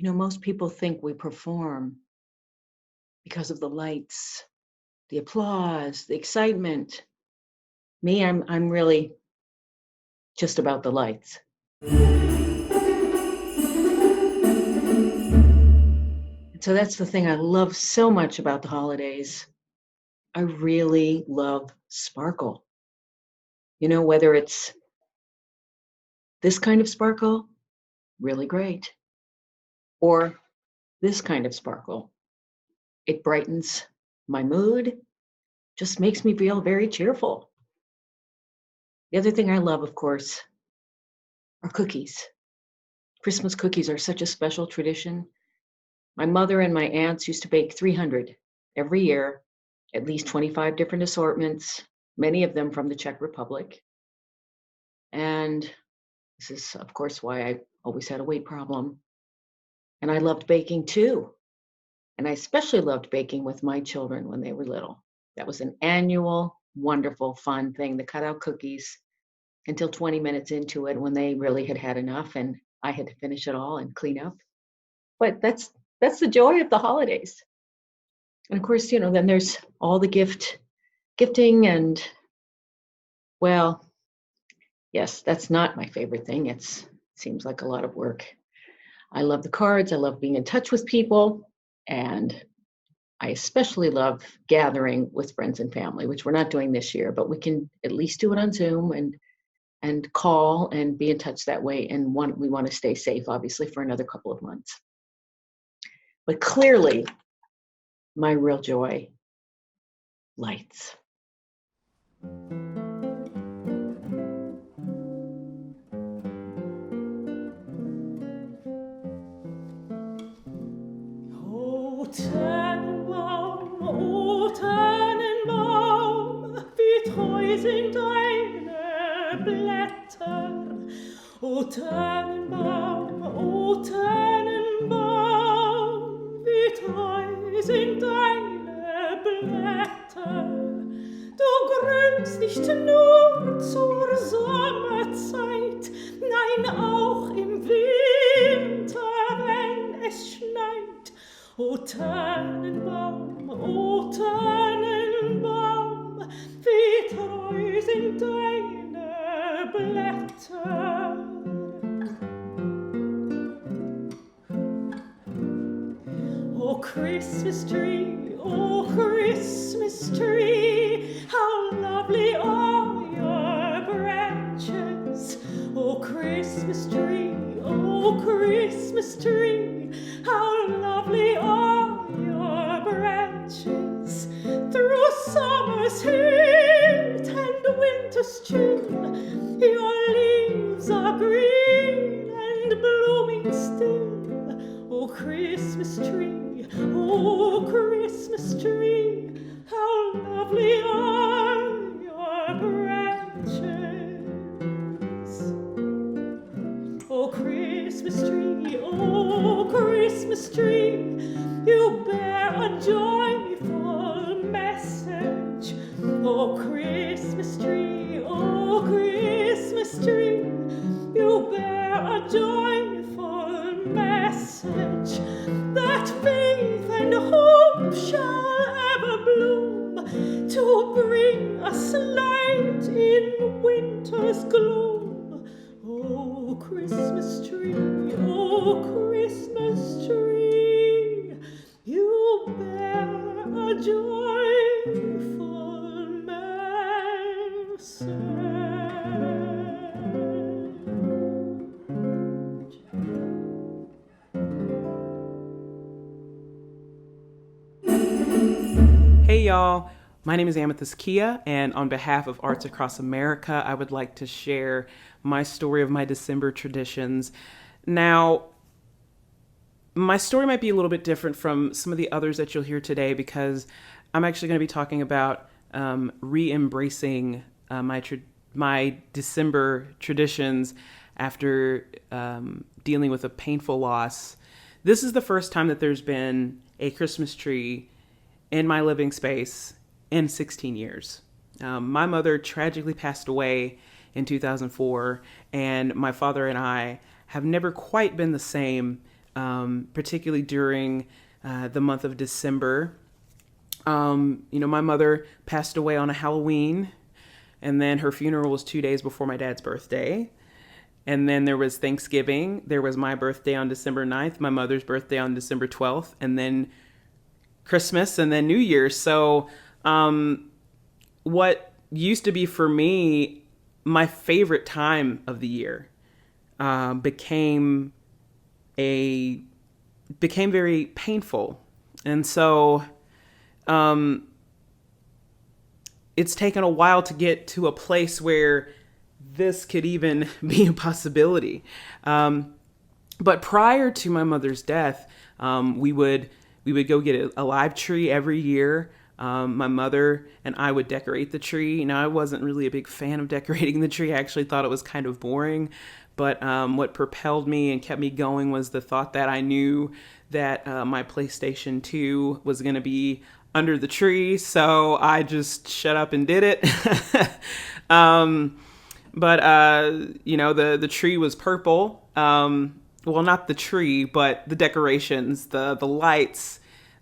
Most people think we perform because of the lights, the applause, the excitement. Me, I'm really just about the lights. And so that's the thing I love so much about the holidays. I really love sparkle. Whether it's this kind of sparkle, really great, or this kind of sparkle. It brightens my mood, just makes me feel very cheerful. The other thing I love, of course, are cookies. Christmas cookies are such a special tradition. My mother and my aunts used to bake 300 every year, at least 25 different assortments, many of them from the Czech Republic. And this is, of course, why I always had a weight problem. And I loved baking too. And I especially loved baking with my children when they were little. That was an annual, wonderful, fun thing to cut out cookies until 20 minutes into it when they really had had enough and I had to finish it all and clean up. But that's the joy of the holidays. And of course, then there's all the gifting and, well, yes, that's not my favorite thing. Seems like a lot of work. I love the cards. I love being in touch with people. And I especially love gathering with friends and family, which we're not doing this year, but we can at least do it on Zoom and call and be in touch that way. And we want to stay safe, obviously, for another couple of months. But clearly, my real joy, lights. O Tannenbaum, o Tannenbaum, wie treu sind deine Blätter. O Tannenbaum, wie treu sind deine Blätter. Du grünst nicht nur zur Sommerzeit, nein, auch im Winter, wenn es schneit. O Tannenbaum, wie treu sind deine Blätter. O Christmas tree, how lovely are your branches. O Christmas tree, how lovely are your branches. Through summer's heat and winter's chill, your leaves are green and blooming still. O Christmas tree, how lovely are your branches. O Christmas tree, you bear a joyful message. O Christmas tree, you bear a joyful message, that faith and hope shall ever bloom, to bring us light in winter's gloom. O Christmas tree, you bear a joyful message. Hey y'all, my name is Amethyst Kia, and on behalf of Arts Across America, I would like to share my story of my December traditions. Now, my story might be a little bit different from some of the others that you'll hear today because I'm actually going to be talking about re-embracing my December traditions after dealing with a painful loss. This is the first time that there's been a Christmas tree in my living space in 16 years. My mother tragically passed away in 2004, and my father and I have never quite been the same particularly during the month of December. My mother passed away on a Halloween, and then her funeral was 2 days before my dad's birthday. And then there was Thanksgiving. There was my birthday on December 9th, my mother's birthday on December 12th, and then Christmas, and then New Year's. So what used to be for me my favorite time of the year became very painful. And so it's taken a while to get to a place where this could even be a possibility. But prior to my mother's death, we would go get a live tree every year. My mother and I would decorate the tree. Now, I wasn't really a big fan of decorating the tree. I actually thought it was kind of boring. But what propelled me and kept me going was the thought that I knew that my PlayStation 2 was going to be under the tree. So I just shut up and did it. But the tree was purple. Well, not the tree, but the decorations, the lights,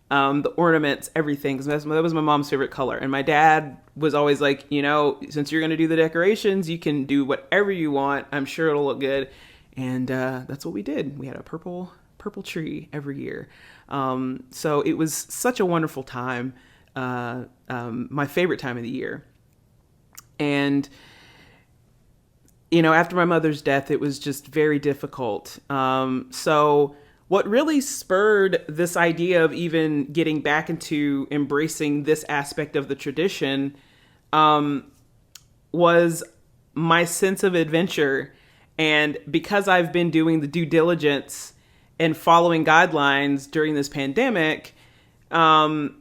the ornaments, everything. That was my mom's favorite color. And my dad was always like, since you're going to do the decorations, you can do whatever you want. I'm sure it'll look good. And that's what we did. We had a purple tree every year. So it was such a wonderful time, my favorite time of the year. And after my mother's death, it was just very difficult. So what really spurred this idea of even getting back into embracing this aspect of the tradition was my sense of adventure. And because I've been doing the due diligence and following guidelines during this pandemic, I've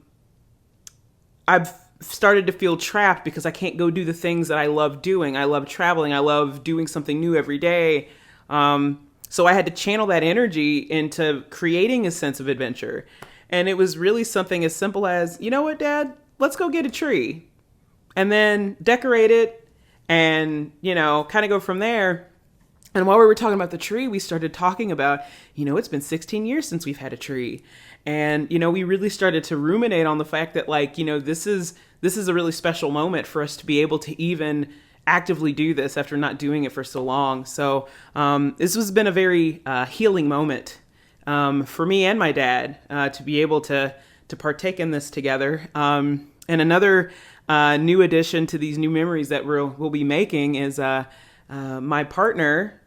started to feel trapped because I can't go do the things that I love doing. I love traveling. I love doing something new every day. So I had to channel that energy into creating a sense of adventure. And it was really something as simple as, you know what, Dad, let's go get a tree and then decorate it and, kind of go from there. And while we were talking about the tree, we started talking about, it's been 16 years since we've had a tree. And, we really started to ruminate on the fact that, this is a really special moment for us to be able to even actively do this after not doing it for so long. So this has been a very healing moment for me and my dad to be able to partake in this together. And another new addition to these new memories that we'll be making is my partner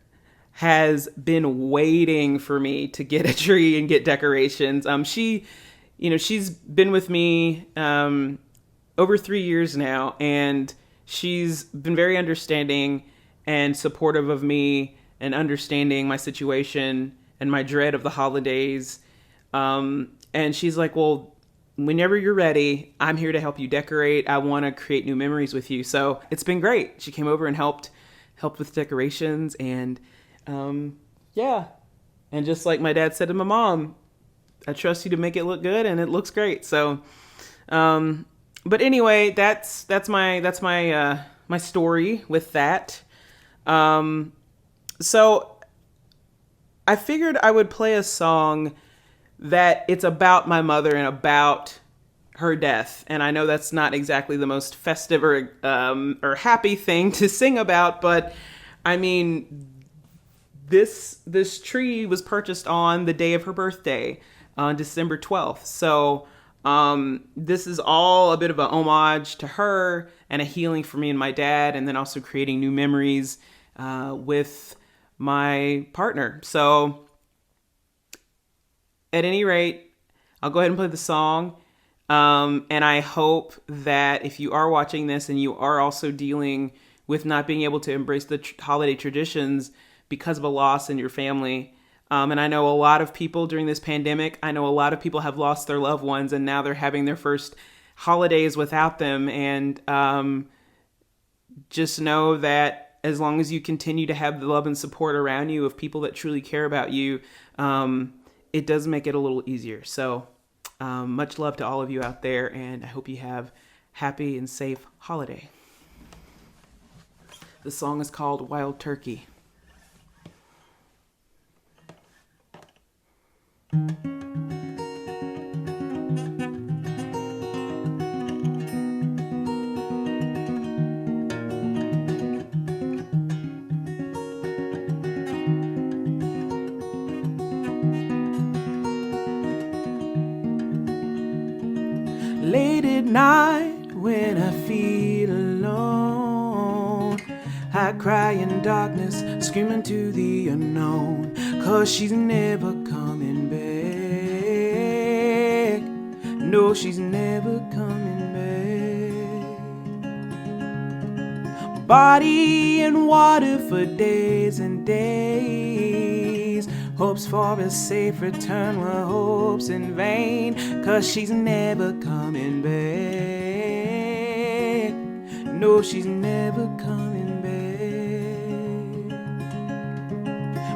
has been waiting for me to get a tree and get decorations. She's been with me over 3 years now, and she's been very understanding and supportive of me and understanding my situation and my dread of the holidays. And she's like, well, whenever you're ready, I'm here to help you decorate. I want to create new memories with you. So it's been great. She came over and helped with decorations, and and just like my dad said to my mom, I trust you to make it look good, and it looks great. So but anyway, that's my story with that. So I figured I would play a song that it's about my mother and about her death. And I know that's not exactly the most festive or happy thing to sing about, but I mean, this tree was purchased on the day of her birthday, on December 12th. So this is all a bit of a homage to her and a healing for me and my dad, and then also creating new memories with my partner. So at any rate, I'll go ahead and play the song. And I hope that if you are watching this and you are also dealing with not being able to embrace the holiday traditions because of a loss in your family, and I know a lot of people during this pandemic, I know a lot of people have lost their loved ones, and now they're having their first holidays without them. And just know that as long as you continue to have the love and support around you of people that truly care about you, it does make it a little easier. So much love to all of you out there, and I hope you have happy and safe holiday. The song is called Wild Turkey. Late at night when I feel alone, I cry in darkness, screaming to the unknown, 'cause she's never coming back. No, she's never coming back. Body in water for days and days, hopes for a safe return were hopes in vain, 'cause she's never coming back. No, she's never coming back.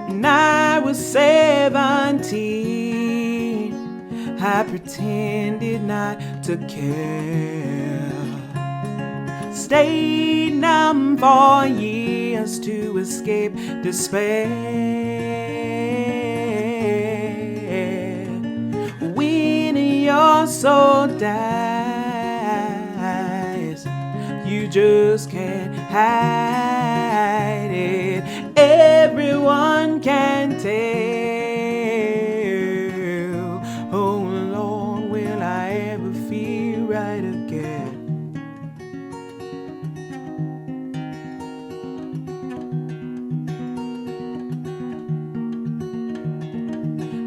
When I was 17, I pretended not to care. Stayed numb for years to escape despair. When your soul dies, you just can't hide it. Everyone can tell. Oh Lord, will I ever feel right again?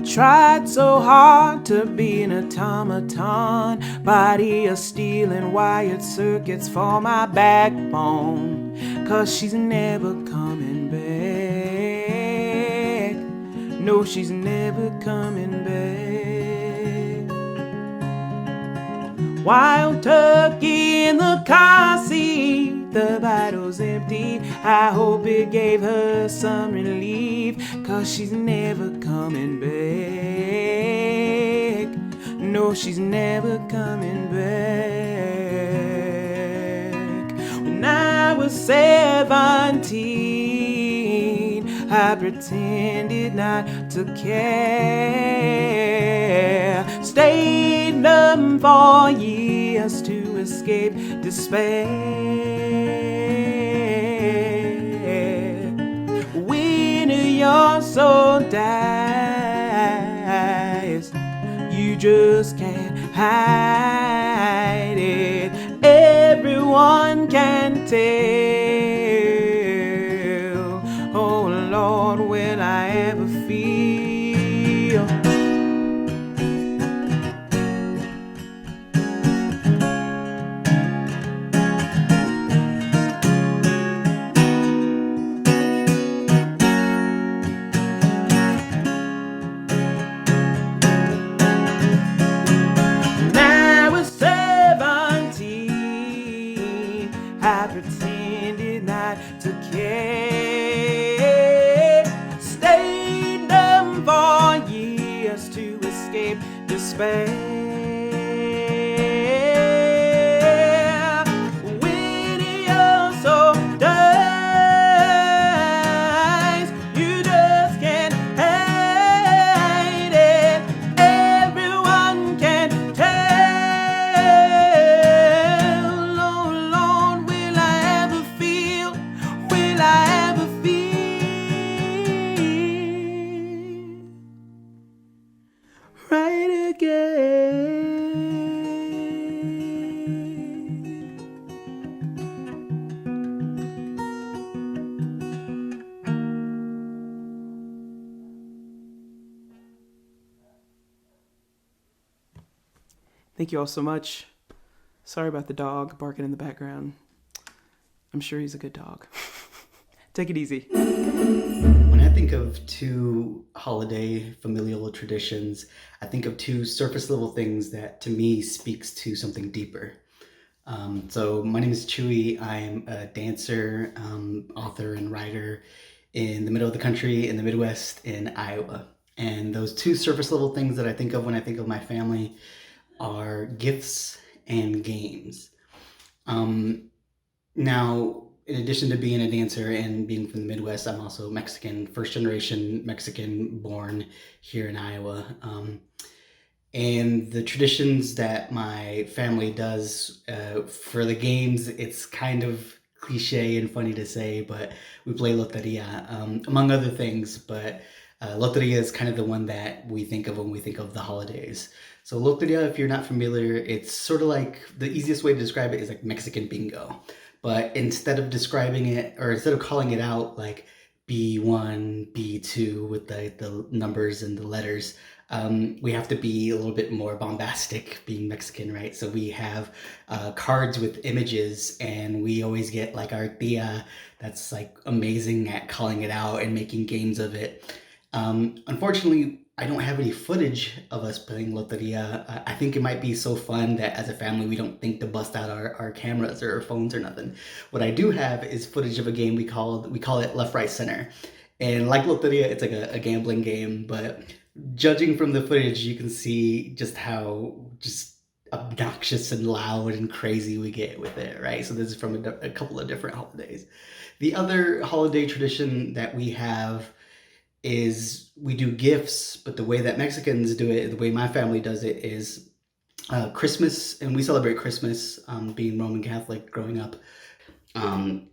Tried so hard to be an automaton, body of steel and wired circuits for my backbone, 'cause she's never coming back. No, she's never coming back. Wild turkey in the car seat, the bottle's empty. I hope it gave her some relief, 'cause she's never coming back. No, she's never coming back. When I was 17, I pretended not to care. Stayed numb for years to escape despair. When your soul dies, you just can't hide it. Everyone can tell. Oh Lord, will I ever feel? I pretended not to care. Stayed numb for years to escape despair. When your soul dies, you just can't hide it. Everyone can tell. Right again. Thank you all so much. Sorry about the dog barking in the background. I'm sure he's a good dog. Take it easy. When I think of two holiday familial traditions, I think of two surface level things that to me speaks to something deeper. So my name is Chewy. I'm a dancer, author, and writer in the middle of the country, in the Midwest, in Iowa. And those two surface level things that I think of when I think of my family are gifts and games. Now, in addition to being a dancer and being from the Midwest, I'm also Mexican, first generation Mexican, born here in Iowa. And the traditions that my family does for the games, it's kind of cliche and funny to say, but we play Loteria, among other things. But Loteria is kind of the one that we think of when we think of the holidays. So Loteria, if you're not familiar, it's sort of like, the easiest way to describe it is like Mexican bingo. But instead of describing it, or instead of calling it out like B1, B2 with the numbers and the letters, we have to be a little bit more bombastic being Mexican, right? So we have cards with images, and we always get like our tia that's like amazing at calling it out and making games of it. Unfortunately, I don't have any footage of us playing Loteria. I think it might be so fun that as a family, we don't think to bust out our cameras or our phones or nothing. What I do have is footage of a game we call it Left, Right, Center. And like Loteria, it's like a gambling game, but judging from the footage, you can see just how just obnoxious and loud and crazy we get with it, right? So this is from a couple of different holidays. The other holiday tradition that we have is we do gifts, but the way that Mexicans do it, the way my family does it, is Christmas, and we celebrate Christmas, being Roman Catholic growing up.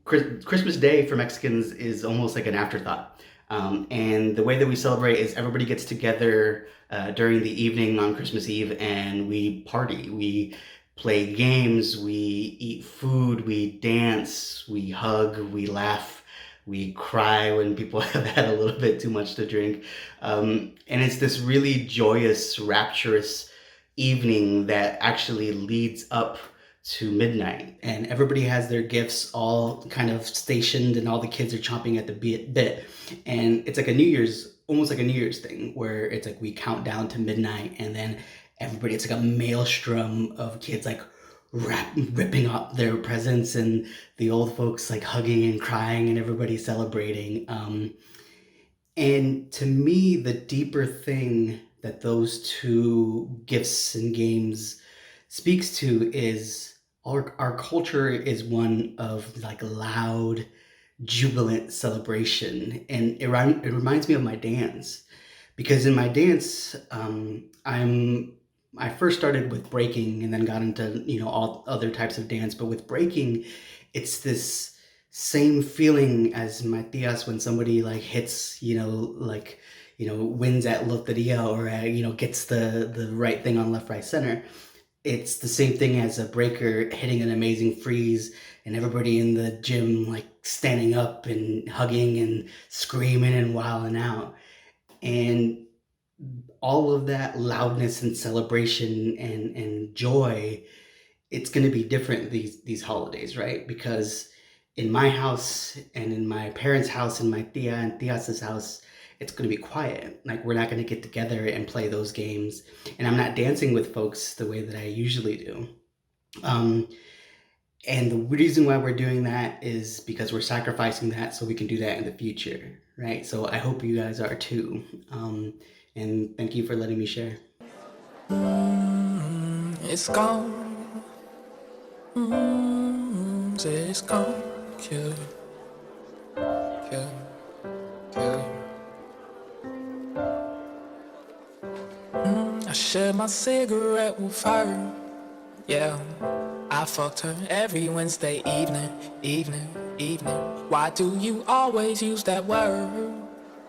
Christmas Day for Mexicans is almost like an afterthought. And the way that we celebrate is everybody gets together during the evening on Christmas Eve, and we party. We play games, we eat food, we dance, we hug, we laugh. We cry when people have had a little bit too much to drink. And it's this really joyous, rapturous evening that actually leads up to midnight. And everybody has their gifts all kind of stationed, and all the kids are chomping at the bit. And it's like almost like a New Year's thing, where it's like we count down to midnight, and then everybody, it's like a maelstrom of kids like ripping up their presents, and the old folks like hugging and crying, and everybody celebrating. And to me, the deeper thing that those two gifts and games speaks to is our culture is one of like loud, jubilant celebration. And it reminds me of my dance, because in my dance, I first started with breaking and then got into, all other types of dance. But with breaking, it's this same feeling as my tias when somebody like hits, wins at Loteria, or, gets the right thing on Left, Right, Center. It's the same thing as a breaker hitting an amazing freeze, and everybody in the gym like standing up and hugging and screaming and wilding out. And all of that loudness and celebration and joy, it's going to be different these holidays, right? Because in my house and in my parents' house and my tia and tias's house, it's going to be quiet. Like, we're not going to get together and play those games, and I'm not dancing with folks the way that I usually do. And the reason why we're doing that is because we're sacrificing that so we can do that in the future, right? So I hope you guys are too. And thank you for letting me share. It's gone. It's gone. Kill you. I shared my cigarette with her. Yeah. I fucked her every Wednesday evening. Why do you always use that word?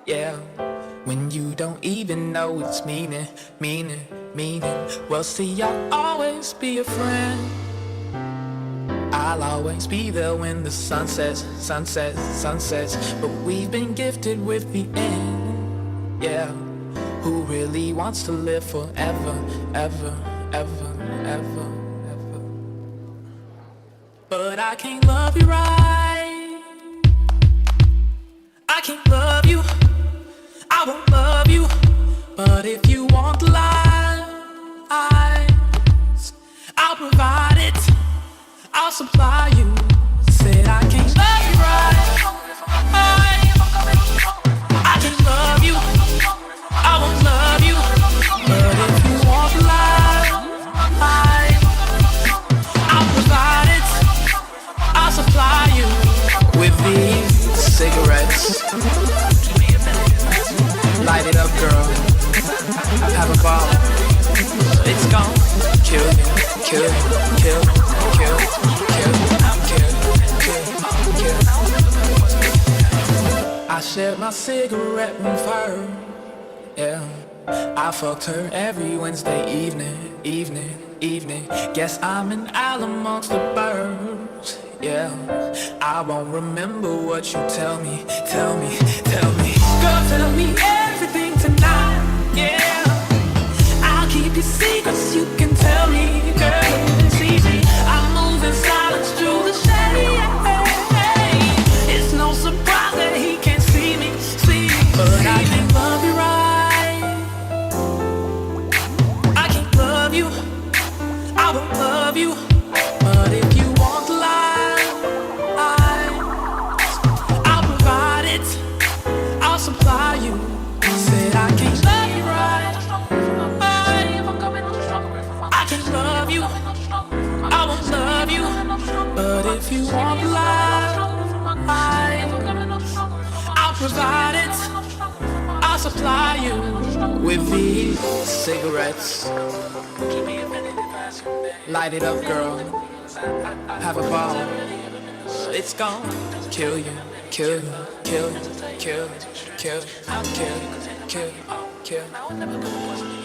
Yeah. When you don't even know its meaning. Well, see, I'll always be a friend. I'll always be there when the sun sets. But we've been gifted with the end. Yeah. Who really wants to live forever, ever? But I can't love you right. I can't love you. I won't love you. But if you want lies, I'll provide it. I'll supply you. Said I can't love you right. I can't love you. I won't love you. But if you want lies, I'll provide it. I'll supply you. It's gonna kill you, kill you, kill, kill, kill. I'm kill. I shared my cigarette with her. Yeah, I fucked her every Wednesday evening. Guess I'm an owl amongst the birds. Yeah, I won't remember what you tell me. Girl, tell me everything tonight. Yeah, I'll keep your secrets. You can tell me, girl. It's easy. I'm moving silence through the shade. It's no surprise that he can't see me, but I can love you right. I can love you. I will love you, but if you want life, I'll provide it. I'll supply you. Said I can love you right. I can love you. I will love you, but if you want life, I'll provide it. I'll supply you with these cigarettes. Light it up, girl. Have a ball. It's gonna kill you, kill you, kill you, kill you, kill you. I'm kill, kill, kill.